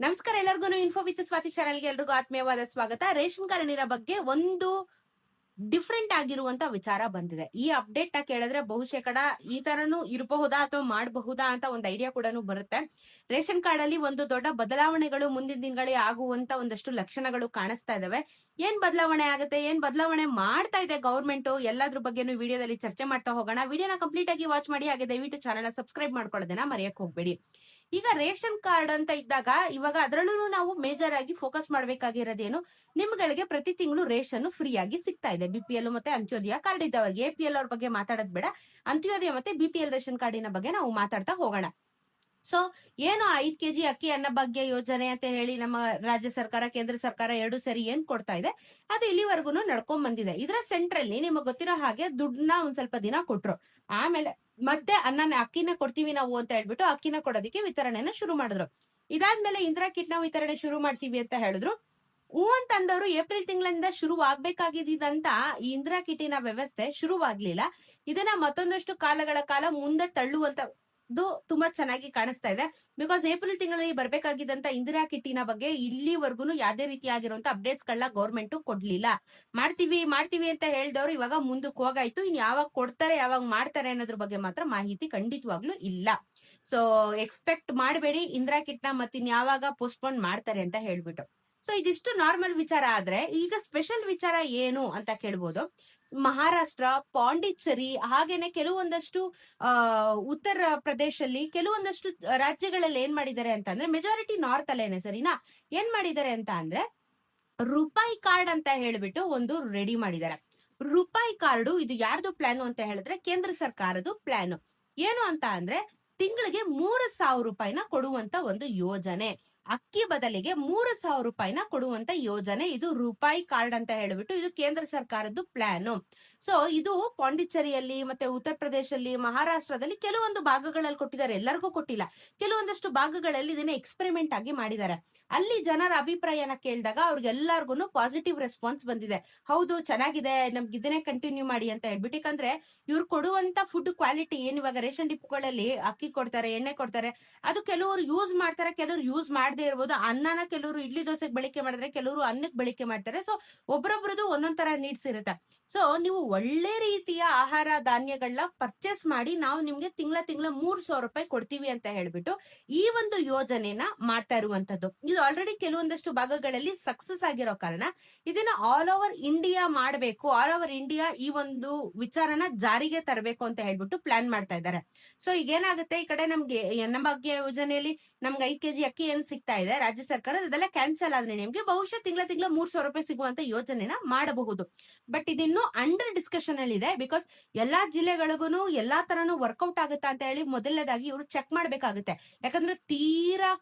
ನಮಸ್ಕಾರ ಎಲ್ಲರಿಗೂ info with Swati ಚಾನಲ್ಗೆ ಎಲ್ರಿಗೂ ಆತ್ಮೀಯವಾದ ಸ್ವಾಗತ. ರೇಷನ್ ಕಾರ್ಡಿನ ಬಗ್ಗೆ ಒಂದು ಡಿಫ್ರೆಂಟ್ ಆಗಿರುವಂತ ವಿಚಾರ ಬಂದಿದೆ. ಈ ಅಪ್ಡೇಟ್ ನ ಕೇಳಿದ್ರೆ ಬಹುಶೇಕಡ ಈ ತರನು ಇರಬಹುದಾ ಅಥವಾ ಮಾಡಬಹುದಾ ಅಂತ ಒಂದು ಐಡಿಯಾ ಕೂಡ ಬರುತ್ತೆ. ರೇಷನ್ ಕಾರ್ಡ್ ಅಲ್ಲಿ ಒಂದು ದೊಡ್ಡ ಬದಲಾವಣೆಗಳು ಮುಂದಿನ ದಿನಗಳಲ್ಲಿ ಆಗುವಂತ ಒಂದಷ್ಟು ಲಕ್ಷಣಗಳು ಕಾಣಿಸ್ತಾ ಇದಾವೆ. ಏನ್ ಬದಲಾವಣೆ ಆಗುತ್ತೆ, ಏನ್ ಬದಲಾವಣೆ ಮಾಡ್ತಾ ಇದೆ ಗವರ್ಮೆಂಟ್, ಎಲ್ಲದ್ರ ಬಗ್ಗೆನೂ ವಿಡಿಯೋದಲ್ಲಿ ಚರ್ಚೆ ಮಾಡ್ತಾ ಹೋಗೋಣ. ವಿಡಿಯೋನ ಕಂಪ್ಲೀಟ್ ಆಗಿ ವಾಚ್ ಮಾಡಿ, ಹಾಗೆ ದಯವಿಟ್ಟು ಚಾನಲ್ ಸಬ್ಸ್ಕ್ರೈಬ್ ಮಾಡ್ಕೊಳ್ಳೋದನ್ನ ಮರೆಯಕ್ ಹೋಗ್ಬೇಡಿ. ಈಗ ರೇಷನ್ ಕಾರ್ಡ್ ಅಂತ ಇದ್ದಾಗ ಇವಾಗ ಅದರಲ್ಲೂ ನಾವು ಮೇಜರ್ ಆಗಿ ಫೋಕಸ್ ಮಾಡ್ಬೇಕಾಗಿರೋದೇನು, ನಿಮ್ಗಳಿಗೆ ಪ್ರತಿ ತಿಂಗಳು ರೇಷನ್ ಫ್ರೀ ಆಗಿ ಸಿಗ್ತಾ ಇದೆ. ಬಿಪಿಎಲ್ ಮತ್ತೆ ಅಂತ್ಯೋದಯ ಕಾರ್ಡ್ ಇದ್ದವರಿಗೆ. ಎಪಿಎಲ್ ಅವ್ರ ಬಗ್ಗೆ ಮಾತಾಡೋದ್ ಬೇಡ, ಅಂತ್ಯೋದಯ ಮತ್ತೆ ಬಿಪಿಎಲ್ ರೇಷನ್ ಕಾರ್ಡಿನ ಬಗ್ಗೆ ನಾವು ಮಾತಾಡ್ತಾ ಹೋಗೋಣ. ಸೊ ಏನು 5 ಕೆಜಿ ಅಕ್ಕಿ ಅನ್ನ ಭಾಗ್ಯ ಯೋಜನೆ ಅಂತ ಹೇಳಿ ನಮ್ಮ ರಾಜ್ಯ ಸರ್ಕಾರ ಕೇಂದ್ರ ಸರ್ಕಾರ ಎರಡು ಸೇರಿ ಏನ್ ಕೊಡ್ತಾ ಇದೆ, ಅದು ಇಲ್ಲಿವರೆಗೂ ನಡ್ಕೊಂಡ್ ಬಂದಿದೆ. ಇದರ ಸೆಂಟ್ರಲ್ಲಿ ನಿಮಗೆ ಗೊತ್ತಿರೋ ಹಾಗೆ ದುಡ್ಡನ್ನ ಒಂದ್ ಸ್ವಲ್ಪ ದಿನ ಕೊಟ್ರು, ಆಮೇಲೆ ಮತ್ತೆ ಅಕ್ಕಿನ ಕೊಡ್ತೀವಿ ನಾವು ಅಂತ ಹೇಳ್ಬಿಟ್ಟು ಅಕ್ಕಿನ ಕೊಡೋದಕ್ಕೆ ವಿತರಣೆನ ಶುರು ಮಾಡಿದ್ರು. ಇದಾದ್ಮೇಲೆ ಇಂದಿರಾ ಕಿಟ್ ನಾವು ವಿತರಣೆ ಶುರು ಮಾಡ್ತೀವಿ ಅಂತ ಹೇಳಿದ್ರು. ಹೂ ಅಂತಂದವರು ಏಪ್ರಿಲ್ ತಿಂಗಳಿಂದ ಶುರು ಆಗ್ಬೇಕಾಗಿದ್ದಂತ ಈ ಇಂದಿರಾ ಕಿಟಿನ ವ್ಯವಸ್ಥೆ ಶುರುವಾಗ್ಲಿಲ್ಲ. ಇದನ್ನ ಮತ್ತೊಂದಷ್ಟು ಕಾಲಗಳ ಕಾಲ ಮುಂದೆ ತಳ್ಳುವಂತ ತುಂಬಾ ಚೆನ್ನಾಗಿ ಕಾಣಿಸ್ತಾ ಇದೆ. ಬಿಕಾಸ್ ಏಪ್ರಿಲ್ ತಿಂಗಳಲ್ಲಿ ಬರ್ಬೇಕಾಗಿದ್ದಂತ ಇಂದಿರಾ ಕಿಟ್ಟಿನ ಬಗ್ಗೆ ಇಲ್ಲಿವರೆಗೂ ಯಾವ್ದೇ ರೀತಿಯಾಗಿರುವಂತ ಅಪ್ಡೇಟ್ಸ್ ಗಳನ್ನ ಗೌರ್ಮೆಂಟ್ ಕೊಡ್ಲಿಲ್ಲ. ಮಾಡ್ತೀವಿ ಅಂತ ಹೇಳಿದವರು ಇವಾಗ ಮುಂದಕ್ಕೆ ಹೋಗಾಯ್ತು. ಇನ್ ಯಾವಾಗ ಕೊಡ್ತಾರೆ, ಯಾವಾಗ ಮಾಡ್ತಾರೆ ಅನ್ನೋದ್ರ ಬಗ್ಗೆ ಮಾತ್ರ ಮಾಹಿತಿ ಖಂಡಿತವಾಗ್ಲೂ ಇಲ್ಲ. ಸೊ ಎಕ್ಸ್ಪೆಕ್ಟ್ ಮಾಡಬೇಡಿ ಇಂದಿರಾ ಕಿಟ್ನ ಮತ್ತಿನ್ ಯಾವಾಗ ಪೋಸ್ಟ್ಪೋನ್ ಮಾಡ್ತಾರೆ ಅಂತ ಹೇಳ್ಬಿಟ್ಟು. ಸೊ ಇದಿಷ್ಟು ನಾರ್ಮಲ್ ವಿಚಾರ ಆದ್ರೆ, ಈಗ ಸ್ಪೆಷಲ್ ವಿಚಾರ ಏನು ಅಂತ ಕೇಳ್ಬೋದು. ಮಹಾರಾಷ್ಟ್ರ, ಪಾಂಡಿಚೇರಿ, ಹಾಗೇನೆ ಕೆಲವೊಂದಷ್ಟು ಉತ್ತರ ಪ್ರದೇಶಲ್ಲಿ ಕೆಲವೊಂದಷ್ಟು ರಾಜ್ಯಗಳಲ್ಲಿ ಏನ್ ಮಾಡಿದ್ದಾರೆ ಅಂತ ಅಂದ್ರೆ, ಮೆಜಾರಿಟಿ ನಾರ್ತ್ ಅಲ್ಲೇನೆ ಸರಿನಾ, ಏನ್ ಮಾಡಿದ್ದಾರೆ ಅಂತ ಅಂದ್ರೆ ರೂಪಾಯಿ ಕಾರ್ಡ್ ಅಂತ ಹೇಳ್ಬಿಟ್ಟು ಒಂದು ರೆಡಿ ಮಾಡಿದ್ದಾರೆ. ರೂಪಾಯಿ ಕಾರ್ಡು ಇದು ಯಾರ್ದು ಪ್ಲಾನ್ ಅಂತ ಹೇಳಿದ್ರೆ ಕೇಂದ್ರ ಸರ್ಕಾರದ ಪ್ಲಾನ್. ಏನು ಅಂತ ಅಂದ್ರೆ ತಿಂಗಳಿಗೆ 3,000 ರೂಪಾಯಿನ ಕೊಡುವಂತ ಒಂದು ಯೋಜನೆ. ಅಕ್ಕಿ ಬದಲಿಗೆ 3,000 ರೂಪಾಯಿನ ಕೊಡುವಂತ ಯೋಜನೆ ಇದು ರೂಪಾಯಿ ಕಾರ್ಡ್ ಅಂತ ಹೇಳ್ಬಿಟ್ಟು ಇದು ಕೇಂದ್ರ ಸರ್ಕಾರದ ಪ್ಲಾನ್. ಸೊ ಇದು ಪಾಂಡಿಚೇರಿಯಲ್ಲಿ ಮತ್ತೆ ಉತ್ತರ ಪ್ರದೇಶದಲ್ಲಿ, ಮಹಾರಾಷ್ಟ್ರದಲ್ಲಿ ಕೆಲವೊಂದು ಭಾಗಗಳಲ್ಲಿ ಕೊಟ್ಟಿದ್ದಾರೆ, ಎಲ್ಲರಿಗೂ ಕೊಟ್ಟಿಲ್ಲ. ಕೆಲವೊಂದಷ್ಟು ಭಾಗಗಳಲ್ಲಿ ಇದನ್ನ ಎಕ್ಸ್ಪೆರಿಮೆಂಟ್ ಆಗಿ ಮಾಡಿದ್ದಾರೆ. ಅಲ್ಲಿ ಜನರ ಅಭಿಪ್ರಾಯನ ಕೇಳಿದಾಗ ಅವ್ರಿಗೆಲ್ಲರಿಗೂ ಪಾಸಿಟಿವ್ ರೆಸ್ಪಾನ್ಸ್ ಬಂದಿದೆ. ಹೌದು ಚೆನ್ನಾಗಿದೆ, ನಮ್ಗೆ ಇದನ್ನೇ ಕಂಟಿನ್ಯೂ ಮಾಡಿ ಅಂತ ಹೇಳ್ಬಿಟ್ಟು. ಯಾಕಂದ್ರೆ ಇವ್ರು ಕೊಡುವಂತ ಫುಡ್ ಕ್ವಾಲಿಟಿ ಏನ್, ಇವಾಗ ರೇಷನ್ ಡಿಪೋಗಳಲ್ಲಿ ಅಕ್ಕಿ ಕೊಡ್ತಾರೆ, ಎಣ್ಣೆ ಕೊಡ್ತಾರೆ, ಅದು ಕೆಲವರು ಯೂಸ್ ಮಾಡ್ತಾರೆ, ಕೆಲವರು ಯೂಸ್ ಮಾಡದೇ ಇರ್ಬೋದು. ಅನ್ನನ ಕೆಲವರು ಇಡ್ಲಿ ದೋಸೆಗೆ ಬಳಕೆ ಮಾಡಿದ್ರೆ, ಕೆಲವರು ಅನ್ನಕ್ಕೆ ಬಳಕೆ ಮಾಡ್ತಾರೆ. ಸೊ ಒಬ್ರೊಬ್ರದ್ದು ಒಂದೊಂದ್ ತರ ನೀಡ್ಸ್ ಇರುತ್ತೆ. ಸೊ ನೀವು ಒಳ್ಳೆ ರೀತಿಯ ಆಹಾರ ಧಾನ್ಯಗಳನ್ನ ಪರ್ಚೇಸ್ ಮಾಡಿ ನಾವು ನಿಮ್ಗೆ ತಿಂಗಳ 3,000 ರೂಪಾಯಿ ಕೊಡ್ತೀವಿ ಅಂತ ಹೇಳ್ಬಿಟ್ಟು ಈ ಒಂದು ಯೋಜನೆನ ಮಾಡ್ತಾ ಇರುವಂತದ್ದು. ಇದು ಆಲ್ರೆಡಿ ಕೆಲವೊಂದಷ್ಟು ಭಾಗಗಳಲ್ಲಿ ಸಕ್ಸಸ್ ಆಗಿರೋ ಕಾರಣ ಇದನ್ನ ಆಲ್ ಓವರ್ ಇಂಡಿಯಾ ಮಾಡಬೇಕು, ಆಲ್ ಓವರ್ ಇಂಡಿಯಾ ಈ ಒಂದು ವಿಚಾರನ ಜಾರಿಗೆ ತರಬೇಕು ಅಂತ ಹೇಳ್ಬಿಟ್ಟು ಪ್ಲಾನ್ ಮಾಡ್ತಾ ಇದ್ದಾರೆ. ಸೊ ಈಗ ಏನಾಗುತ್ತೆ, ಈ ಕಡೆ ನಮ್ಗೆ ನಮ್ಮ ಭಾಗ್ಯ ಯೋಜನೆಯಲ್ಲಿ ನಮ್ಗೆ 5 ಕೆಜಿ ಅಕ್ಕಿ ಏನ್ ಸಿಗ್ತಾ ಇದೆ ರಾಜ್ಯ ಸರ್ಕಾರ, ಅದೆಲ್ಲ ಕ್ಯಾನ್ಸಲ್ ಆದ್ರೆ ನಿಮ್ಗೆ ಬಹುಶಃ ತಿಂಗಳ 3,000 ರೂಪಾಯಿ ಸಿಗುವಂತ ಯೋಜನೆನ ಮಾಡಬಹುದು. ಬಟ್ ಇದಿನ್ನು ಅಂಡರ್ ಡಿಸ್ಕಷನ್ ಅಲ್ಲಿ ಇದೆ. ಬಿಕಾಸ್ ಎಲ್ಲಾ ಜಿಲ್ಲೆಗಳಿಗೂ ಎಲ್ಲಾ ತರನು ವರ್ಕೌಟ್ ಆಗುತ್ತಾ ಅಂತ ಹೇಳಿ ಮೊದಲನೇದಾಗಿ ಇವರು ಚೆಕ್ ಮಾಡ್ಬೇಕಾಗುತ್ತೆ. ಯಾಕಂದ್ರೆ ತೀರಾ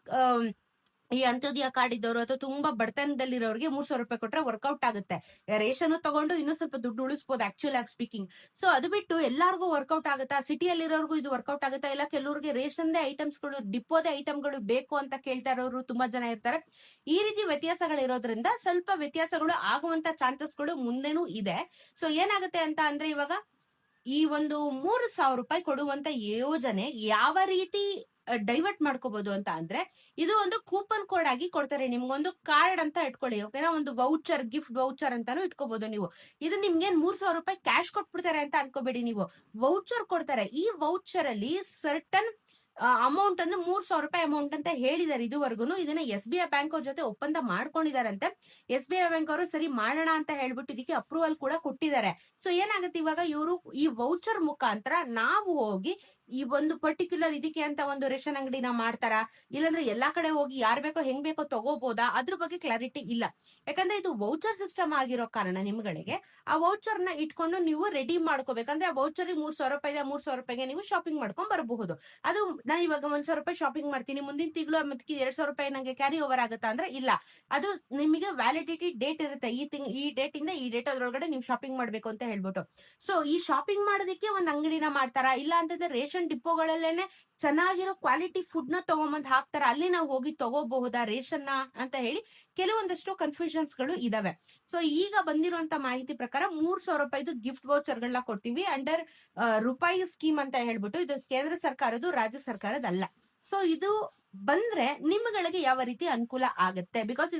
ಈ ಅಂತ್ಯೋದಯ ಕಾರ್ಡ್ ಇದ್ದವರು ಅಥವಾ ತುಂಬಾ ಬಡತನದಲ್ಲಿರೋರಿಗೆ 3,000 ರೂಪಾಯಿ ಕೊಟ್ರೆ ವರ್ಕೌಟ್ ಆಗುತ್ತೆ. ರೇಷನ್ ತಗೊಂಡು ಇನ್ನೂ ಸ್ವಲ್ಪ ದುಡ್ಡು ಉಳಿಸಬಹುದು ಆಕ್ಚುಲ್ ಆಗಿ ಸ್ಪೀಕಿಂಗ್. ಸೊ ಅದು ಬಿಟ್ಟು ಎಲ್ಲಾರ್ಗೂ ವರ್ಕೌಟ್ ಆಗುತ್ತಾ, ಸಿಟಿಯಲ್ಲಿರೋರ್ಗೂ ಇದು ವರ್ಕೌಟ್ ಆಗುತ್ತಾ, ಇಲ್ಲ ಕೆಲವ್ರಿಗೆ ರೇಷನ್ದೇ ಐಟಮ್ಸ್ಗಳು, ಡಿಪೋದೇ ಐಟಮ್ಗಳು ಬೇಕು ಅಂತ ಕೇಳ್ತಾ ಇರೋರು ತುಂಬಾ ಜನ ಇರ್ತಾರೆ. ಈ ರೀತಿ ವ್ಯತ್ಯಾಸಗಳಿರೋದ್ರಿಂದ ಸ್ವಲ್ಪ ವ್ಯತ್ಯಾಸಗಳು ಆಗುವಂತ ಚಾನ್ಸಸ್ಗಳು ಮುಂದೆನೂ ಇದೆ. ಸೊ ಏನಾಗುತ್ತೆ ಅಂತ ಅಂದ್ರೆ, ಇವಾಗ ಈ ಒಂದು 3,000 ರೂಪಾಯಿ ಕೊಡುವಂತ ಯೋಜನೆ ಯಾವ ರೀತಿ ಡೈವರ್ಟ್ ಮಾಡ್ಕೋಬಹುದು ಅಂತ ಅಂದ್ರೆ, ಇದು ಒಂದು ಕೂಪನ್ ಕೋಡ್ ಆಗಿ ಕೊಡ್ತಾರೆ. ನಿಮ್ಗೊಂದು ಕಾರ್ಡ್ ಅಂತ ಇಟ್ಕೊಳ್ಳಿ, ಓಕೆನಾ, ಒಂದು ವೌಚರ್, ಗಿಫ್ಟ್ ವೌಚರ್ ಅಂತಾನು ಇಟ್ಕೋಬಹುದು ನೀವು. ಇದು ನಿಮ್ಗೆ 3,000 ರೂಪಾಯಿ ಕ್ಯಾಶ್ ಕೊಟ್ಬಿಡ್ತಾರೆ ಅಂತ ಅನ್ಕೋಬೇಡಿ ನೀವು, ವೌಚರ್ ಕೊಡ್ತಾರೆ. ಈ ವೌಚರ್ ಅಲ್ಲಿ ಸರ್ಟನ್ ಅಮೌಂಟ್ ಅನ್ನು 3,000 ರೂಪಾಯಿ ಅಮೌಂಟ್ ಅಂತ ಹೇಳಿದ್ದಾರೆ. ಇದುವರೆಗೂ ಇದನ್ನ SBI ಬ್ಯಾಂಕ್ ಅವ್ರ ಜೊತೆ ಒಪ್ಪಂದ ಮಾಡ್ಕೊಂಡಿದಾರಂತೆ. SBI ಬ್ಯಾಂಕ್ ಅವರು ಸರಿ ಮಾಡೋಣ ಅಂತ ಹೇಳ್ಬಿಟ್ಟು ಇದಕ್ಕೆ ಅಪ್ರೂವಲ್ ಕೂಡ ಕೊಟ್ಟಿದ್ದಾರೆ. ಸೊ ಏನಾಗುತ್ತೆ, ಇವಾಗ ಇವರು ಈ ವೌಚರ್ ಮುಖಾಂತರ ನಾವು ಹೋಗಿ ಈ ಒಂದು ಪರ್ಟಿಕ್ಯುಲರ್ ಇದಕ್ಕೆ ಅಂತ ಒಂದು ರೇಷನ್ ಅಂಗಡಿನ ಮಾಡ್ತಾರಾ, ಇಲ್ಲಾಂದ್ರೆ ಎಲ್ಲಾ ಕಡೆ ಹೋಗಿ ಯಾರ್ ಬೇಕೋ ಹೆಂಗ್ ಬೇಕೋ ತಗೋಬಹುದಾ, ಅದ್ರ ಬಗ್ಗೆ ಕ್ಲಾರಿಟಿ ಇಲ್ಲ. ಯಾಕಂದ್ರೆ ಇದು ವೌಚರ್ ಸಿಸ್ಟಮ್ ಆಗಿರೋ ಕಾರಣ ನಿಮ್ಗಳಿಗೆ ಆ ವೌಚರ್ ನ ಇಟ್ಕೊಂಡು ನೀವು ರೆಡಿ ಮಾಡ್ಕೋಬೇಕಂದ್ರೆ ಆ ವೌಚರ್ 3,000 ರೂಪಾಯಿ 3,000 ರೂಪಾಯಿಗೆ ನೀವು ಶಾಪಿಂಗ್ ಮಾಡ್ಕೊಂಡ್ ಬರಬಹುದು. ಅದು ನಾನು ಇವಾಗ 1,000 ರೂಪಾಯಿ ಶಾಪಿಂಗ್ ಮಾಡ್ತೀನಿ, ಮುಂದಿನ ತಿಂಗಳು ಮತ್ತೆ 2,000 ರೂಪಾಯಿ ನಂಗೆ ಕ್ಯಾರಿ ಓವರ್ ಆಗುತ್ತಾ ಅಂದ್ರೆ ಇಲ್ಲ. ಅದು ನಿಮಗೆ ವ್ಯಾಲಿಡಿಟಿ ಡೇಟ್ ಇರುತ್ತೆ, ಈ ಡೇಟ್ ಇಂದ ಈ ಡೇಟ್ ಅದ್ರೊಳಗಡೆ ನೀವು ಶಾಪಿಂಗ್ ಮಾಡ್ಬೇಕು ಅಂತ ಹೇಳ್ಬಿಟ್ಟು. ಸೊ ಈ ಶಾಪಿಂಗ್ ಮಾಡೋದಕ್ಕೆ ಒಂದ್ ಅಂಗಡಿನ ಮಾಡ್ತಾರಾ, ಇಲ್ಲ ಅಂತಂದ್ರೆ ರೇಷನ್ ಡಿಪೋಗಳಲ್ಲೇನೆ ಚೆನ್ನಾಗಿರೋ ಕ್ವಾಲಿಟಿ ಫುಡ್ ನ ತಗೊಂಬಂದ್ ಹಾಕ್ತಾರ, ಅಲ್ಲಿ ನಾವು ಹೋಗಿ ತಗೋಬಹುದಾ ರೇಷನ್ ಅಂತ ಹೇಳಿ ಕೆಲವೊಂದಷ್ಟು ಕನ್ಫ್ಯೂಷನ್ಸ್ ಗಳು ಇದಾವೆ. ಸೊ ಈಗ ಬಂದಿರುವಂತ ಮಾಹಿತಿ ಪ್ರಕಾರ 3,000 ರೂಪಾಯಿದು ಗಿಫ್ಟ್ ವೌಚರ್ ಗಳನ್ನ ಕೊಡ್ತೀವಿ ಅಂಡರ್ ರೂಪಾಯಿ ಸ್ಕೀಮ್ ಅಂತ ಹೇಳ್ಬಿಟ್ಟು. ಇದು ಕೇಂದ್ರ ಸರ್ಕಾರದ್ದು, ರಾಜ್ಯ ಸರ್ಕಾರದ ಅಲ್ಲ. ಸೊ ಇದು ಬಂದ್ರೆ ನಿಮ್ಮಗಳಿಗೆ ಯಾವ ರೀತಿ ಅನುಕೂಲ ಆಗುತ್ತೆ. ಬಿಕಾಸ್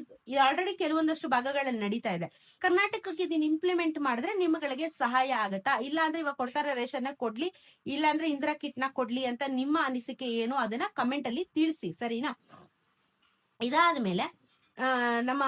ಆಲ್ರೆಡಿ ಕೆಲವೊಂದಷ್ಟು ಭಾಗಗಳಲ್ಲಿ ನಡೀತಾ ಇದೆ. ಕರ್ನಾಟಕಕ್ಕೆ ಇದನ್ನ ಇಂಪ್ಲಿಮೆಂಟ್ ಮಾಡಿದ್ರೆ ನಿಮ್ಮಗಳಿಗೆ ಸಹಾಯ ಆಗತ್ತಾ? ಇಲ್ಲ ಅಂದ್ರೆ ಇವಾಗ ಕೊಡ್ತಾರೆ ರೇಷನ್ ಕೊಡ್ಲಿ, ಇಲ್ಲ ಅಂದ್ರೆ ಇಂದಿರಾ ಕಿಟ್ ನ ಕೊಡ್ಲಿ ಅಂತ ನಿಮ್ಮ ಅನಿಸಿಕೆ ಏನು ಅದನ್ನ ಕಮೆಂಟ್ ಅಲ್ಲಿ ತಿಳಿಸಿ, ಸರಿನಾ? ಇದಾದ್ಮೇಲೆ ನಮ್ಮ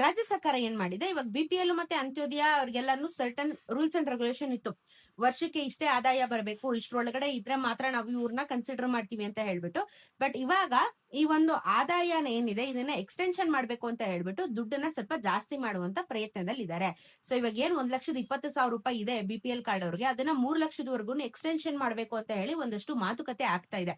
ರಾಜ್ಯ ಸರ್ಕಾರ ಏನ್ ಮಾಡಿದೆ, ಇವಾಗ BPL ಮತ್ತೆ ಅಂತ್ಯೋದಯ ಅವ್ರಿಗೆಲ್ಲಾನು ಸರ್ಟನ್ ರೂಲ್ಸ್ ಅಂಡ್ ರೆಗ್ಯುಲೇಷನ್ ಇತ್ತು. ವರ್ಷಕ್ಕೆ ಇಷ್ಟೇ ಆದಾಯ ಬರಬೇಕು, ಇಷ್ಟರೊಳಗಡೆ ಇದ್ರೆ ಮಾತ್ರ ನಾವು ಇವ್ರನ್ನ ಕನ್ಸಿಡರ್ ಮಾಡ್ತೀವಿ ಅಂತ ಹೇಳ್ಬಿಟ್ಟು. ಬಟ್ ಇವಾಗ ಈ ಒಂದು ಆದಾಯನ ಏನಿದೆ ಇದನ್ನ ಎಕ್ಸ್ಟೆನ್ಷನ್ ಮಾಡ್ಬೇಕು ಅಂತ ಹೇಳ್ಬಿಟ್ಟು ದುಡ್ಡನ್ನ ಸ್ವಲ್ಪ ಜಾಸ್ತಿ ಮಾಡುವಂತ ಪ್ರಯತ್ನದಲ್ಲಿ ಇದ್ದಾರೆ. ಸೊ ಇವಾಗ ಏನ್ 1,20,000 ರೂಪಾಯಿ ಇದೆ BPL ಕಾರ್ಡ್ ಅವ್ರಿಗೆ, ಅದನ್ನ 3 ಲಕ್ಷದವರೆಗೂ ಎಕ್ಸ್ಟೆನ್ಷನ್ ಮಾಡ್ಬೇಕು ಅಂತ ಹೇಳಿ ಒಂದಷ್ಟು ಮಾತುಕತೆ ಆಗ್ತಾ ಇದೆ.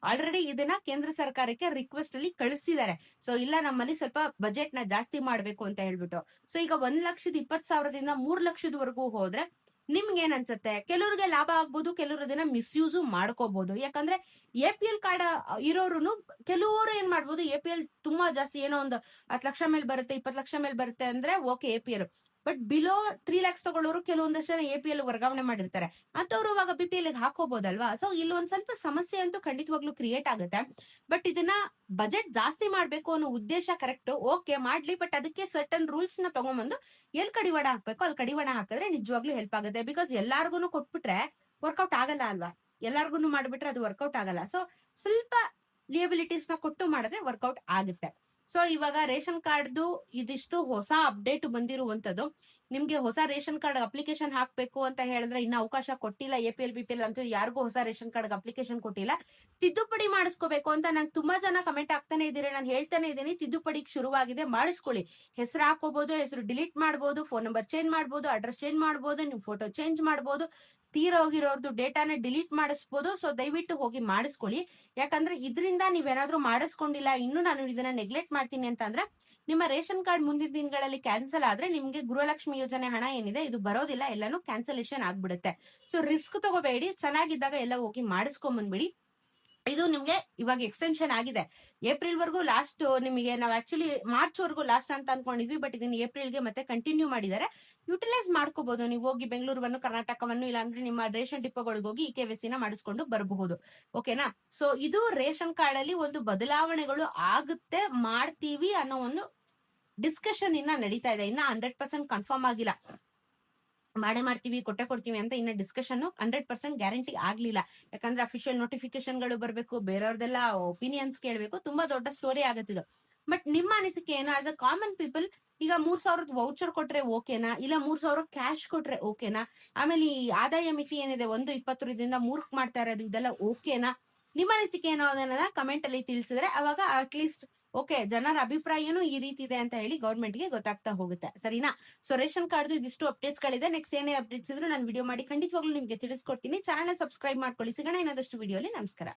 ಆಲ್ರೆಡಿ ಇದನ್ನ ಕೇಂದ್ರ ಸರ್ಕಾರಕ್ಕೆ ರಿಕ್ವೆಸ್ಟ್ ಅಲ್ಲಿ ಕಳಿಸಿದ್ದಾರೆ. ಸೊ ಇಲ್ಲ ನಮ್ಮಲ್ಲಿ ಸ್ವಲ್ಪ ಬಜೆಟ್ ನ ಜಾಸ್ತಿ ಮಾಡ್ಬೇಕು ಅಂತ ಹೇಳ್ಬಿಟ್ಟು. ಸೊ ಈಗ 1,20,000ದಿಂದ 3 ಲಕ್ಷದವರೆಗೂ ಹೋದ್ರೆ ನಿಮ್ಗೆ ಏನ್ ಅನ್ಸುತ್ತೆ? ಕೆಲವ್ರಿಗೆ ಲಾಭ ಆಗ್ಬೋದು, ಕೆಲವರು ಅದನ್ನ ಮಿಸ್ಯೂಸ್ ಮಾಡ್ಕೋಬಹುದು. ಯಾಕಂದ್ರೆ APL ಕಾರ್ಡ್ ಇರೋರು ಕೆಲವರು ಏನ್ ಮಾಡ್ಬೋದು, APL ತುಂಬಾ ಜಾಸ್ತಿ ಏನೋ ಒಂದು 10 ಲಕ್ಷ ಮೇಲೆ ಬರುತ್ತೆ, 20 ಲಕ್ಷ ಮೇಲೆ ಬರುತ್ತೆ ಅಂದ್ರೆ okay APL. But below 3 lakhs ತಗೊಳ್ಳೋರು ಕೆಲವೊಂದಷ್ಟು ಜನ APL ವರ್ಗಾವಣೆ ಮಾಡಿರ್ತಾರೆ, ಅಂತವ್ರು ಇವಾಗ BPL ಹಾಕೋಬಹುದಲ್ವಾ? ಸೊ ಇಲ್ಲಿ ಒಂದ್ ಸ್ವಲ್ಪ ಸಮಸ್ಯೆ ಅಂತೂ ಖಂಡಿತವಾಗ್ಲೂ ಕ್ರಿಯೇಟ್ ಆಗುತ್ತೆ. ಬಟ್ ಇದನ್ನ ಬಜೆಟ್ ಜಾಸ್ತಿ ಮಾಡ್ಬೇಕು ಅನ್ನೋ ಉದ್ದೇಶ ಕರೆಕ್ಟ್, ಓಕೆ ಮಾಡ್ಲಿ. ಬಟ್ ಅದಕ್ಕೆ ಸರ್ಟನ್ ರೂಲ್ಸ್ ನ ತಗೊಂಡ್ಬಂದು ಎಲ್ ಕಡಿವಾಣ ಹಾಕ್ಬೇಕು ಅಲ್ಲಿ ಕಡಿವಾಣ ಹಾಕಿದ್ರೆ ನಿಜವಾಗ್ಲೂ ಹೆಲ್ಪ್ ಆಗುತ್ತೆ. ಬಿಕಾಸ್ ಎಲ್ಲಾರ್ಗು ಕೊಟ್ಬಿಟ್ರೆ ವರ್ಕೌಟ್ ಆಗಲ್ಲ ಅಲ್ವಾ? ಎಲ್ಲಾರ್ಗು ಮಾಡ್ಬಿಟ್ರೆ ಅದು ವರ್ಕೌಟ್ ಆಗಲ್ಲ. ಸೊ ಸ್ವಲ್ಪ ಲಿಯಬಿಲಿಟೀಸ್ ನ ಕೊಟ್ಟು ಮಾಡಿದ್ರೆ ವರ್ಕೌಟ್ ಆಗುತ್ತೆ. ಸೊ ಇವಾಗ ರೇಷನ್ ಕಾರ್ಡ್ದು ಇದಿಷ್ಟು ಹೊಸ ಅಪ್ಡೇಟ್ ಬಂದಿರುವಂತದ್ದು. ನಿಮ್ಗೆ ಹೊಸ ರೇಷನ್ ಕಾರ್ಡ್ ಅಪ್ಲಿಕೇಶನ್ ಹಾಕ್ಬೇಕು ಅಂತ ಹೇಳಿದ್ರೆ ಇನ್ನ ಅವಕಾಶ ಕೊಟ್ಟಿಲ್ಲ. APL BPL ಅಂತೂ ಯಾರಿಗೂ ಹೊಸ ರೇಷನ್ ಕಾರ್ಡ್ ಅಪ್ಲಿಕೇಶನ್ ಕೊಟ್ಟಿಲ್ಲ. ತಿದ್ದುಪಡಿ ಮಾಡಿಸ್ಕೋಬೇಕು ಅಂತ ನಂಗೆ ತುಂಬಾ ಜನ ಕಮೆಂಟ್ ಆಗ್ತಾನೆ ಇದೀರಿ. ನಾನು ಹೇಳ್ತಾನೆ ಇದ್ದೀನಿ, ತಿದ್ದುಪಡಿಗೆ ಶುರುವಾಗಿದೆ, ಮಾಡಿಸ್ಕೊಳ್ಳಿ. ಹೆಸರು ಹಾಕೋಬಹುದು, ಹೆಸರು ಡಿಲೀಟ್ ಮಾಡಬಹುದು, ಫೋನ್ ನಂಬರ್ ಚೇಂಜ್ ಮಾಡಬಹುದು, ಅಡ್ರೆಸ್ ಚೇಂಜ್ ಮಾಡಬಹುದು, ನಿಮ್ ಫೋಟೋ ಚೇಂಜ್ ಮಾಡಬಹುದು, ತೀರೋಗಿರೋರ್ದು ಡೇಟಾನ ಡಿಲೀಟ್ ಮಾಡಿಸ್ಬೋದು. ಸೊ ದಯವಿಟ್ಟು ಹೋಗಿ ಮಾಡಿಸ್ಕೊಳ್ಳಿ. ಯಾಕಂದ್ರೆ ಇದರಿಂದ ನೀವೇನಾದ್ರೂ ಮಾಡಿಸ್ಕೊಂಡಿಲ್ಲ, ಇನ್ನು ನಾನು ಇದನ್ನ ನೆಗ್ಲೆಕ್ಟ್ ಮಾಡ್ತೀನಿ ಅಂತ ಅಂದ್ರೆ ನಿಮ್ಮ ರೇಷನ್ ಕಾರ್ಡ್ ಮುಂದಿನ ದಿನಗಳಲ್ಲಿ ಕ್ಯಾನ್ಸಲ್ ಆದ್ರೆ ನಿಮ್ಗೆ ಗೃಹಲಕ್ಷ್ಮಿ ಯೋಜನೆ ಹಣ ಏನಿದೆ ಇದು ಬರೋದಿಲ್ಲ, ಎಲ್ಲಾನು ಕ್ಯಾನ್ಸಲೇಷನ್ ಆಗ್ಬಿಡುತ್ತೆ. ಸೊ ರಿಸ್ಕ್ ತಗೋಬೇಡಿ, ಚೆನ್ನಾಗಿದ್ದಾಗ ಎಲ್ಲ ಹೋಗಿ ಮಾಡಿಸ್ಕೊಂಡ್ ಬಂದ್ಬಿಡಿ. ಇದು ನಿಮ್ಗೆ ಇವಾಗ ಎಕ್ಸ್ಟೆನ್ಷನ್ ಆಗಿದೆ ಏಪ್ರಿಲ್ ವರ್ಗೂ. ಲಾಸ್ಟ್ ನಿಮಗೆ ನಾವು ಆಕ್ಚುಲಿ ಮಾರ್ಚ್ ವರ್ಗೂ ಲಾಸ್ಟ್ ಅಂತ ಅನ್ಕೊಂಡಿದ್ವಿ, ಬಟ್ ಇದನ್ನ ಏಪ್ರಿಲ್ಗೆ ಮತ್ತೆ ಕಂಟಿನ್ಯೂ ಮಾಡಿದ್ದಾರೆ. ಯುಟಿಲೈಸ್ ಮಾಡ್ಕೋಬಹುದು. ನೀವು ಹೋಗಿ ಬೆಂಗಳೂರನ್ನು, ಕರ್ನಾಟಕವನ್ನು, ಇಲ್ಲಾಂದ್ರೆ ನಿಮ್ಮ ರೇಷನ್ ಡಿಪೋಗಳಿಗೆ ಹೋಗಿ ಈ KYC ನ ಮಾಡಿಸ್ಕೊಂಡು ಬರಬಹುದು. ಓಕೆನಾ? ಸೊ ಇದು ರೇಷನ್ ಕಾರ್ಡ್ ಅಲ್ಲಿ ಒಂದು ಬದಲಾವಣೆಗಳು ಆಗುತ್ತೆ, ಮಾಡ್ತೀವಿ ಅನ್ನೋ ಒಂದು ಡಿಸ್ಕಷನ್ ಇನ್ನ ನಡೀತಾ ಇದೆ. ಇನ್ನ 100% ಕನ್ಫರ್ಮ್ ಆಗಿಲ್ಲ. ಮಾಡೇ ಮಾಡ್ತೀವಿ, ಕೊಟ್ಟೆ ಕೊಡ್ತೀವಿ ಅಂತ ಇನ್ನ ಡಿಸ್ಕಷನ್ 100% ಗ್ಯಾರಂಟಿ ಆಗ್ಲಿಲ್ಲ. ಯಾಕಂದ್ರೆ ಅಫಿಷಿಯಲ್ ನೋಟಿಫಿಕೇಶನ್ ಗಳು ಬರ್ಬೇಕು, ಬೇರೆಯವ್ರದೆಲ್ಲ ಒಪಿನಿಯನ್ಸ್ ಕೇಳ್ಬೇಕು, ತುಂಬಾ ದೊಡ್ಡ ಸ್ಟೋರಿ ಆಗತ್ತಿದು. ಬಟ್ ನಿಮ್ಮ ಅನಿಸಿಕೆ ಏನು? ಆಸ್ ಅ ಕಾಮನ್ ಪೀಪಲ್, ಈಗ 3,000 ವೌಚರ್ ಕೊಟ್ರೆ ಓಕೆನಾ, ಇಲ್ಲ 3,000 ಕ್ಯಾಶ್ ಕೊಟ್ರೆ ಓಕೆನಾ? ಆಮೇಲೆ ಈ ಆದಾಯ ಮಿತಿ ಏನಿದೆ 1,20,000ದಿಂದ 3 ಮಾಡ್ತಾ ಇರೋದು, ಇದೆಲ್ಲ ಓಕೆನಾ? ನಿಮ್ಮ ಅನಿಸಿಕೆ ಏನೋ ಅದನ್ನ ಕಮೆಂಟ್ ಅಲ್ಲಿ ತಿಳಿಸಿದ್ರೆ ಅವಾಗ ಅಟ್ಲೀಸ್ಟ್ ಓಕೆ ಜನರ ಅಭಿಪ್ರಾಯನೂ ಈ ರೀತಿ ಇದೆ ಅಂತ ಹೇಳಿ ಗೌರ್ಮೆಂಟ್ ಗೆ ಗೊತ್ತಾಗ್ತಾ ಹೋಗುತ್ತೆ, ಸರಿನಾ? ಸೊ ರೇಷನ್ ಕಾರ್ಡ್ ಇದಿಷ್ಟು ಅಪ್ಡೇಟ್ಸ್ ಗಳಿದೆ. ನೆಕ್ಸ್ಟ್ ಏನೇ ಅಪ್ಡೇಟ್ಸ್ ಇದ್ರು ನಾನು ವಿಡಿಯೋ ಮಾಡಿ ಖಂಡಿತವಾಗ್ಲೂ ನಿಮ್ಗೆ ತಿಳಿಸ್ಕೊಡ್ತೀನಿ. ಚಾನಲ್ ಸಬ್ಸ್ಕ್ರೈಬ್ ಮಾಡ್ಕೊಳ್ಳಿ. ಸಿಗೋಣ ಇನ್ನೊಂದಷ್ಟು ವಿಡಿಯೋಲಿ. ನಮಸ್ಕಾರ.